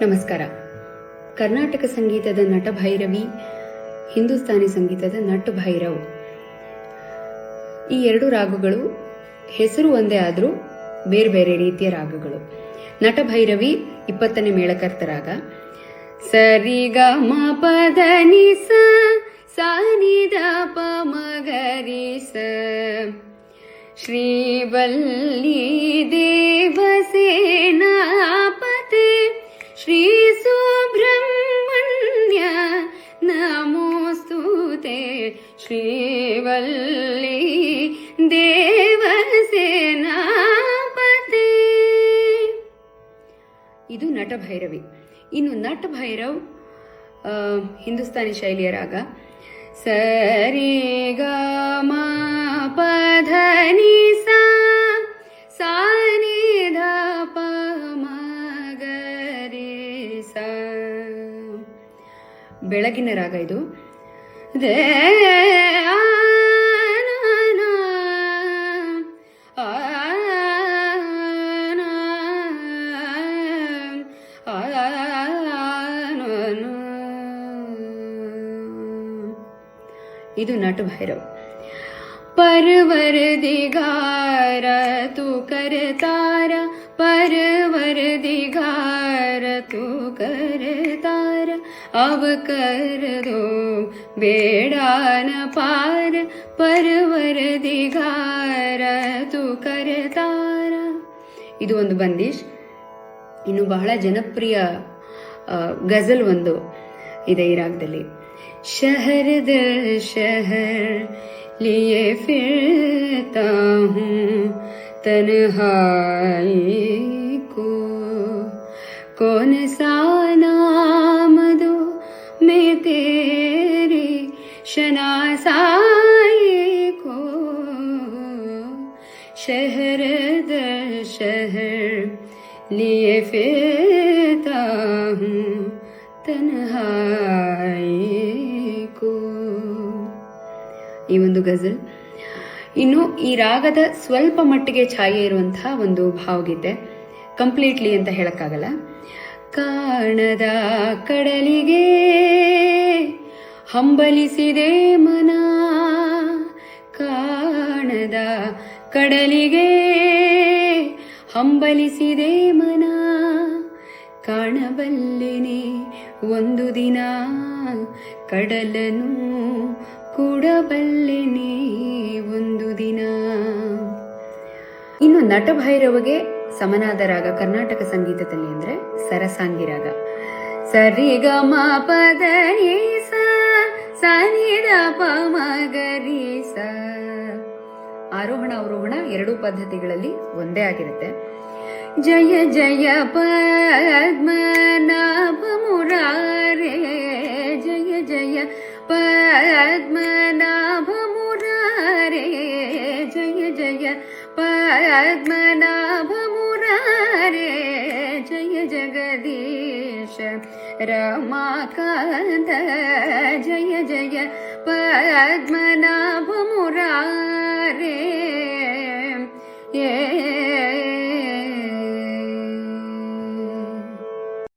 ನಮಸ್ಕಾರ. ಕರ್ನಾಟಕ ಸಂಗೀತದ ನಟ ಭೈರವಿ, ಹಿಂದೂಸ್ತಾನಿ ಸಂಗೀತದ ನಟ ಭೈರವ್, ಈ ಎರಡು ರಾಗಗಳು ಹೆಸರು ಒಂದೇ ಆದರೂ ಬೇರೆ ಬೇರೆ ರೀತಿಯ ರಾಗಗಳು. ನಟ ಭೈರವಿ 20ನೇ ಮೇಳಕರ್ತ ರಾಗ. ಸರಿ ಗ ಮ ಪದ ನಿ ಸ ಸಾ ನಿ ದ ಪ ಮ ಗ ರಿ ಸ. ಶ್ರೀವಲ್ಲಿ ದೇವಸೇನಾಪತೆ ಶ್ರೀ ಸುಬ್ರಹ್ಮಣ್ಯ ನಮೋಸ್ತುತೆ. ಶ್ರೀವಲ್ಲಿ ದೇವಸೇನಾಪತೆ. ಇದು ನಟ ಭೈರವಿ. ಇನ್ನು ನಟ ಭೈರವ್ ಹಿಂದೂಸ್ತಾನಿ ಶೈಲಿಯ ರಾಗ. ಸರಿ ಗ ಮ ಪಧ ನಿ ಸಾ ಸಾ ನಿ ಧ ಪ ಮ ಗ ರಿ ಸಾ. ಬೆಳಗಿನ ರಾಗ ಇದು. ದೇ ಇದು ನಟ ಭೈರವ್. परवर दिगार तू करतार, परवर दिगार तू करतार. अब कर दो बेड़ा न पार, परवर दिगार तू करतार. ಇದು ಒಂದು ಬಂದಿಶ್. ಇನ್ನು ಬಹಳ ಜನಪ್ರಿಯ ಗಜಲ್ ಒಂದು ಇದೆ ಈ ರಾಗದಲ್ಲಿ. ಶಹರ್ ದರ್ ಶಹರ್ लिए फिरता हूँ तन्हाई को, कौन सा नाम दो मैं तेरी शनासाई को. शहर दर शहर लिए फिरता हूँ तन्हाई को. ಈ ಒಂದು ಗಜಲ್. ಇನ್ನು ಈ ರಾಗದ ಸ್ವಲ್ಪ ಮಟ್ಟಿಗೆ ಛಾಯೆ ಇರುವಂತಹ ಒಂದು ಭಾವಗೀತೆ, ಕಂಪ್ಲೀಟ್ಲಿ ಅಂತ ಹೇಳಕ್ಕಾಗಲ್ಲ. ಕಾಣದ ಕಡಲಿಗೆ ಹಂಬಲಿಸಿದೆ ಮನ, ಕಾಣದ ಕಡಲಿಗೆ ಹಂಬಲಿಸಿದೆ ಮನ. ಕಾಣಬಲ್ಲೆನೆ ಒಂದು ದಿನ ಕಡಲನು ಕೂಡಬಲ್ಲೆನೆ ಒಂದು ದಿನ. ಇನ್ನು ನಟ ಭೈರವಗೆ ಸಮನಾದ ರಾಗ ಕರ್ನಾಟಕ ಸಂಗೀತದಲ್ಲಿ ಅಂದ್ರೆ ಸರಸಾಂಗಿ ರಾಗ. ಸರಿ ಗ ಮ ಪದ ನಿ ಸ ಸಾ ನಿ ದ ಪ ಮ ಗ ರಿ ಸ. ಆರೋಹಣ ಅವರೋಹಣ ಎರಡೂ ಪದ್ಧತಿಗಳಲ್ಲಿ ಒಂದೇ ಆಗಿರುತ್ತೆ. ಜಯ ಜಯ ಪದ್ಮನಾಭ ಮುರಾರೇ, ಜಯ ಜಯ ಪದ್ಮನಾಭ ಮುರಾರೇ, ಜಯ ಜಯ ಪದ್ಮನಾಭ ಮುರಾರೇ. ಜಯ ಜಗದೀಶ ರಮಾಕಾಂತ, ಜಯ ಜಯ ಪದ್ಮನಾಭ ಮುರಾರೇ.